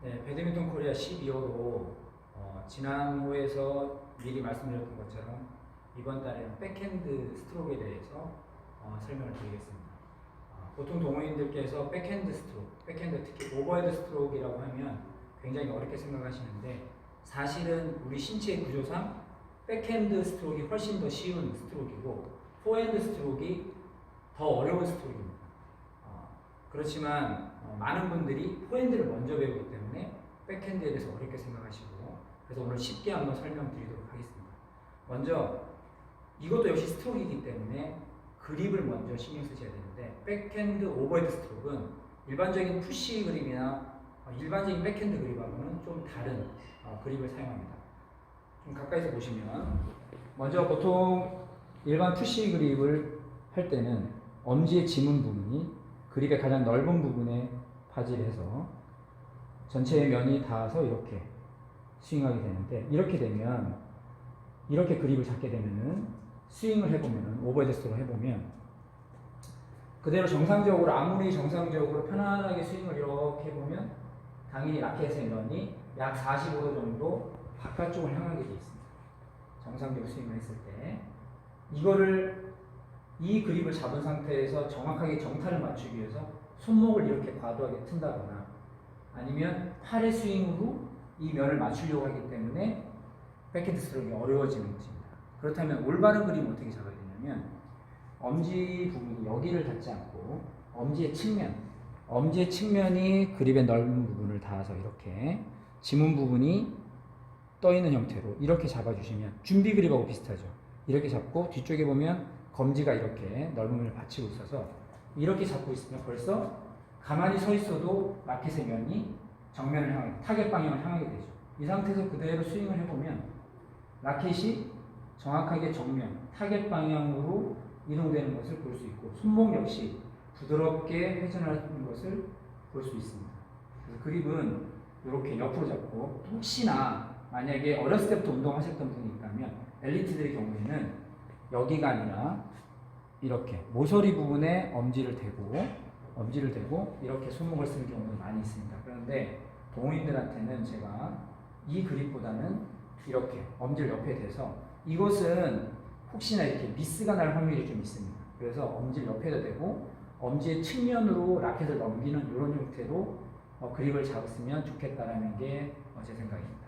네, 배드민턴 코리아 12호로 지난 호에서 미리 말씀드렸던 것처럼 이번 달에는 백핸드 스트로크에 대해서 설명을 드리겠습니다. 보통 동호인들께서 백핸드 스트로크, 백핸드 특히 오버헤드 스트로크라고 하면 굉장히 어렵게 생각하시는데 사실은 우리 신체의 구조상 백핸드 스트로크가 훨씬 더 쉬운 스트로크이고 포핸드 스트로크가 더 어려운 스트로크입니다. 그렇지만 많은 분들이 포핸드를 먼저 배우기 때문에 백핸드에 대해서 어렵게 생각하시고 그래서 오늘 쉽게 한번 설명드리도록 하겠습니다. 먼저 이것도 역시 스트로크이기 때문에 그립을 먼저 신경 쓰셔야 되는데 백핸드 오버헤드 스트로크는 일반적인 푸시 그립이나 일반적인 백핸드 그립하고는 좀 다른 그립을 사용합니다. 좀 가까이서 보시면 먼저 보통 일반 푸시 그립을 할 때는 엄지의 지문 부분이 그립의 가장 넓은 부분에 파질해서 전체의 면이 닿아서 이렇게 스윙하게 되는데 이렇게 되면 이렇게 그립을 잡게 되면은 스윙을 해보면은 오버헤드 스트로크 해보면 그대로 정상적으로 아무리 정상적으로 편안하게 스윙을 이렇게 해보면 당연히 라켓의 면이 약 45도 정도 바깥쪽을 향하게 되어 있습니다. 정상적으로 스윙을 했을 때 이 그립을 잡은 상태에서 정확하게 정타를 맞추기 위해서 손목을 이렇게 과도하게 튼다거나 아니면 팔의 스윙으로 이 면을 맞추려고 하기 때문에 백핸드 스트로크가 어려워지는 것입니다. 그렇다면 올바른 그립은 어떻게 잡아야 되냐면 엄지 부분이 여기를 닿지 않고 엄지의 측면이 그립의 넓은 부분을 닿아서 이렇게 지문 부분이 떠 있는 형태로 이렇게 잡아주시면 준비 그립하고 비슷하죠. 이렇게 잡고 뒤쪽에 보면 검지가 이렇게 넓은 면을 받치고 있어서 이렇게 잡고 있으면 벌써 가만히 서 있어도 라켓의 면이 정면을 향하게 타겟 방향을 향하게 되죠. 이 상태에서 그대로 스윙을 해보면 라켓이 정확하게 정면 타겟 방향으로 이동되는 것을 볼 수 있고 손목 역시 부드럽게 회전하는 것을 볼 수 있습니다. 그래서 그립은 이렇게 옆으로 잡고 혹시나 만약에 어렸을 때부터 운동하셨던 분이 있다면 엘리트들의 경우에는 여기가 아니라 이렇게 모서리 부분에 엄지를 대고 이렇게 손목을 쓰는 경우도 많이 있습니다. 그런데 동호인들한테는 제가 이 그립보다는 이렇게 엄지를 옆에 대서 이것은 혹시나 이렇게 미스가 날 확률이 좀 있습니다. 그래서 엄지를 옆에다 대고 엄지의 측면으로 라켓을 넘기는 이런 형태로 그립을 잡았으면 좋겠다라는 게 제 생각입니다.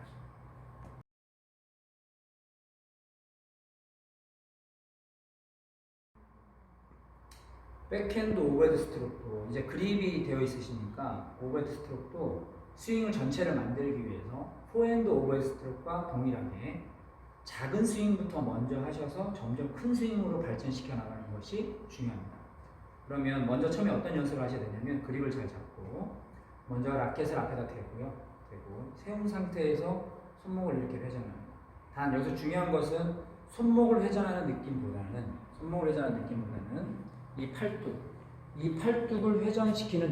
백핸드 오버헤드 스트로크 이제 그립이 되어 있으시니까 오버헤드 스트로크도 스윙을 전체를 만들기 위해서 포핸드 오버헤드 스트로크와 동일하게 작은 스윙부터 먼저 하셔서 점점 큰 스윙으로 발전시켜 나가는 것이 중요합니다. 그러면 먼저 처음에 어떤 연습을 하셔야 되냐면 그립을 잘 잡고 먼저 라켓을 앞에다 대고 세운 상태에서 손목을 이렇게 회전합니다. 단 여기서 중요한 것은 손목을 회전하는 느낌보다는 이 팔뚝을 회전시키는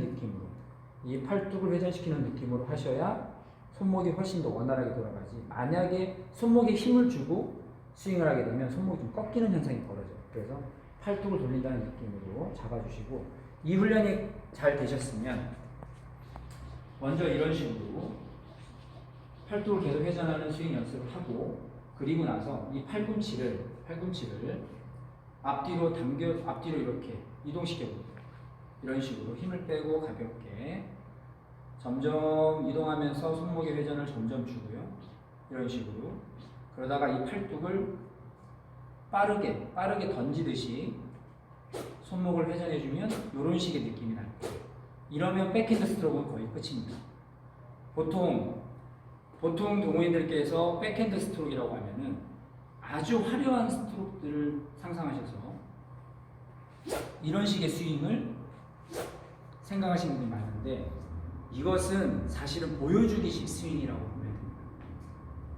느낌으로 하셔야 손목이 훨씬 더 원활하게 돌아가지. 만약에 손목에 힘을 주고 스윙을 하게 되면 손목이 좀 꺾이는 현상이 벌어져요. 그래서 팔뚝을 돌린다는 느낌으로 잡아주시고 이 훈련이 잘 되셨으면 먼저 이런 식으로 팔뚝을 계속 회전하는 스윙 연습을 하고 그리고 나서 이 팔꿈치를 앞뒤로 이렇게 이동시켜봅니다. 이런 식으로 힘을 빼고 가볍게 점점 이동하면서 손목의 회전을 점점 주고요. 이런 식으로 그러다가 이 팔뚝을 빠르게 던지듯이 손목을 회전해주면 이런 식의 느낌이 날 거예요. 이러면 백핸드 스트로크는 거의 끝입니다. 보통 동호인들께서 백핸드 스트로크라고 하면은 아주 화려한 스트로크들을 상상하셔서 이런 식의 스윙을 생각하시는 분이 많은데 이것은 사실은 보여주기식 스윙이라고 보면 됩니다.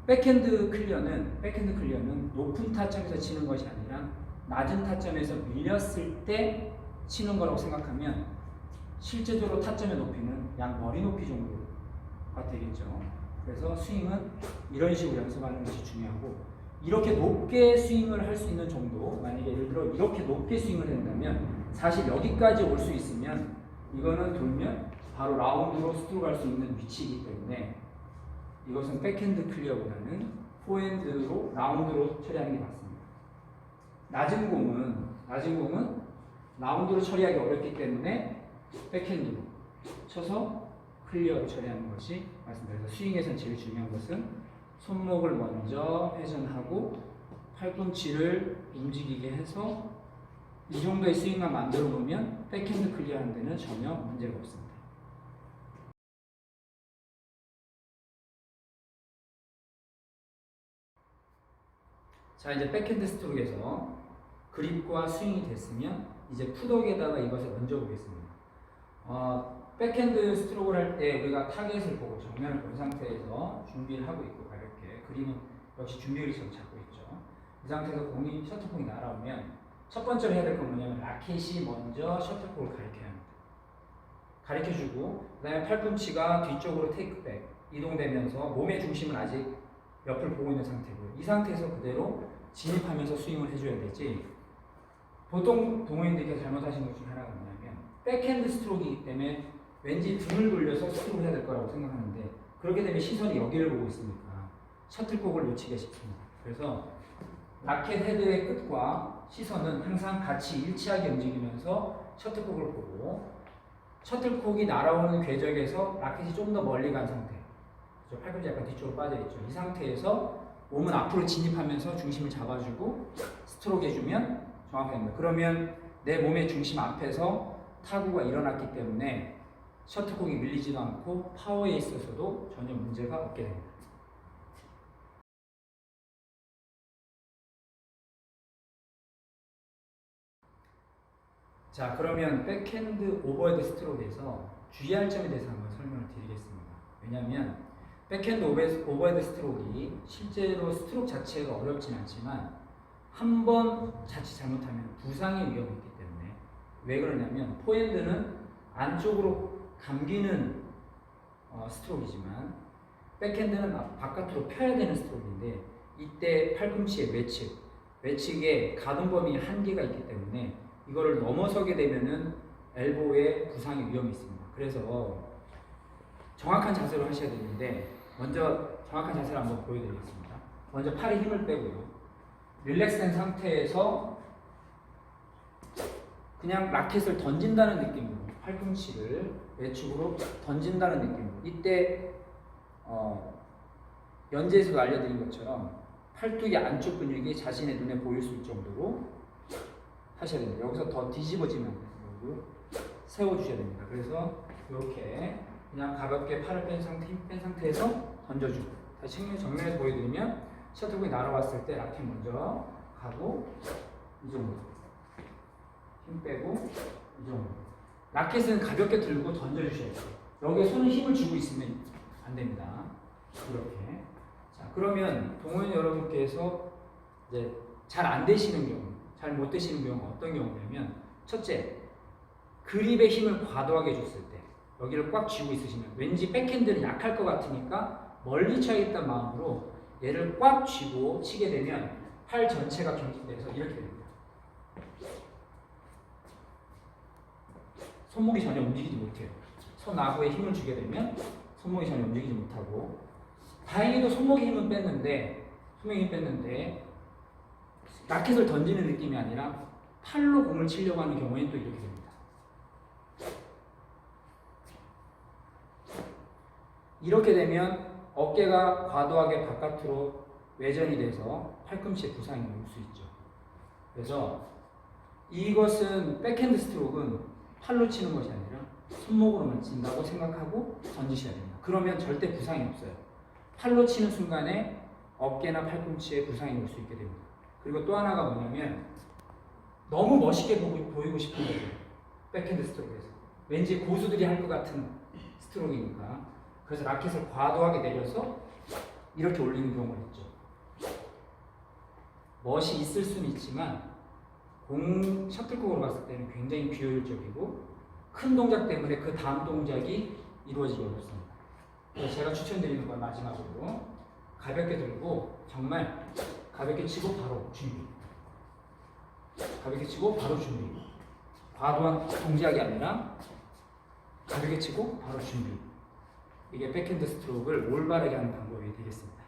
백핸드 클리어는 높은 타점에서 치는 것이 아니라 낮은 타점에서 밀렸을 때 치는 거라고 생각하면 실제적으로 타점의 높이는 약 머리 높이 정도가 되겠죠. 그래서 스윙은 이런 식으로 연습하는 것이 중요하고 이렇게 높게 스윙을 할 수 있는 정도 만약에 예를 들어 이렇게 높게 스윙을 한다면 사실 여기까지 올 수 있으면 이거는 돌면 바로 라운드로 스트로크 할 수 있는 위치이기 때문에 이것은 백핸드 클리어보다는 포핸드로 라운드로 처리하는 게 맞습니다. 낮은 공은 라운드로 처리하기 어렵기 때문에 백핸드로 쳐서 클리어로 처리하는 것이 맞습니다. 그래서 스윙에서는 제일 중요한 것은 손목을 먼저 회전하고 팔꿈치를 움직이게 해서 이 정도의 스윙만 만들어 놓으면 백핸드 클리어하는 데는 전혀 문제가 없습니다. 자, 이제 백핸드 스트로크에서 그립과 스윙이 됐으면 이제 푸덕에다가 이것을 얹어보겠습니다. 백핸드 스트로크를 할 때 우리가 타겟을 보고 정면을 본 상태에서 준비를 하고 있고 가볍게 그림은 역시 준비 그립처럼 잡고 있죠. 이 상태에서 공이 셔틀콕이 날아오면 첫 번째로 해야 될 건 뭐냐면 라켓이 먼저 셔틀콕을 가리켜야 합니다. 가리켜주고 그 다음에 팔꿈치가 뒤쪽으로 테이크백 이동되면서 몸의 중심은 아직 옆을 보고 있는 상태고요. 이 상태에서 그대로 진입하면서 스윙을 해줘야 되지. 보통 동호인들이 잘못하시는 것 중에 하나가 뭐냐면 백핸드 스트로크이기 때문에 왠지 등을 돌려서 스트로크를 해야 될 거라고 생각하는데 그렇게 되면 시선이 여기를 보고 있으니까 셔틀콕을 놓치기가 쉽습니다. 그래서 라켓 헤드의 끝과 시선은 항상 같이 일치하게 움직이면서 셔틀콕을 보고 셔틀콕이 날아오는 궤적에서 라켓이 좀 더 멀리 간 상태, 팔꿈치 약간 뒤쪽으로 빠져있죠. 이 상태에서 몸은 앞으로 진입하면서 중심을 잡아주고 스트로크 해주면 정확하게 됩니다. 그러면 내 몸의 중심 앞에서 타구가 일어났기 때문에 셔틀콕이 밀리지도 않고 파워에 있어서도 전혀 문제가 없게 됩니다. 자, 그러면 백핸드 오버헤드 스트로크에서 주의할 점에 대해서 한번 설명을 드리겠습니다. 왜냐하면 백핸드 오버헤드 스트로크이 실제로 스트로크 자체가 어렵진 않지만 한 번 자칫 잘못하면 부상의 위험이 있기 때문에 왜 그러냐면 포핸드는 안쪽으로 감기는 스트로크이지만 백핸드는 바깥으로 펴야 되는 스트로크인데 이때 팔꿈치의 외측에 가동 범위 한계가 있기 때문에 이거를 넘어서게 되면은 엘보에 부상의 위험이 있습니다. 그래서 정확한 자세로 하셔야 되는데 먼저 정확한 자세를 한번 보여드리겠습니다. 먼저 팔에 힘을 빼고요. 릴렉스된 상태에서 그냥 라켓을 던진다는 느낌으로 팔꿈치를 외축으로 던진다는 느낌으로 이때 연재에서도 알려드린 것처럼 팔뚝의 안쪽 근육이 자신의 눈에 보일 수 있을 정도로 하셔야 됩니다. 여기서 더 뒤집어지면 세워주셔야 됩니다. 그래서 이렇게 그냥 가볍게 팔을 힘 뺀 상태에서 던져주고 다시 정면에서 보여드리면 셔틀콕이 날아왔을 때 라켓 먼저 가고 이 정도 힘 빼고 이 정도 라켓은 가볍게 들고 던져주셔야 돼요. 여기에 손에 힘을 주고 있으면 안 됩니다. 이렇게. 자, 그러면 동호인 여러분께서 이제 잘 안 되시는 경우 잘 못 되시는 경우가 어떤 경우냐면 첫째, 그립에 힘을 과도하게 줬을 때 여기를 꽉 쥐고 있으시면 왠지 백핸드는 약할 것 같으니까 멀리 쳐야겠다는 마음으로 얘를 꽉 쥐고 치게 되면 팔 전체가 경직돼서 이렇게 됩니다. 손목이 전혀 움직이지 못해요. 손 아구에 힘을 주게 되면 손목이 전혀 움직이지 못하고 다행히도 손목에 힘은 뺐는데 라켓을 던지는 느낌이 아니라 팔로 공을 치려고 하는 경우에는 또 이렇게 됩니다. 이렇게 되면 어깨가 과도하게 바깥으로 외전이 돼서 팔꿈치에 부상이 올 수 있죠. 그래서 이것은 백핸드 스트로크는 팔로 치는 것이 아니라 손목으로만 친다고 생각하고 던지셔야 됩니다. 그러면 절대 부상이 없어요. 팔로 치는 순간에 어깨나 팔꿈치에 부상이 올 수 있게 됩니다. 그리고 또 하나가 뭐냐면 너무 멋있게 보이고 싶은 거예요. 백핸드 스트로크에서. 왠지 고수들이 할 것 같은 스트로크이니까. 그래서 라켓을 과도하게 내려서 이렇게 올리는 경우가 있죠. 멋이 있을 수는 있지만 셔틀콕으로 봤을 때는 굉장히 비효율적이고 큰 동작 때문에 그 다음 동작이 이루어지기 어렵습니다. 그래서 제가 추천드리는 건 마지막으로 가볍게 들고 정말 가볍게 치고 바로 준비. 가볍게 치고 바로 준비. 과도한 동작이 아니라 가볍게 치고 바로 준비. 이게 백핸드 스트로크를 올바르게 하는 방법이 되겠습니다.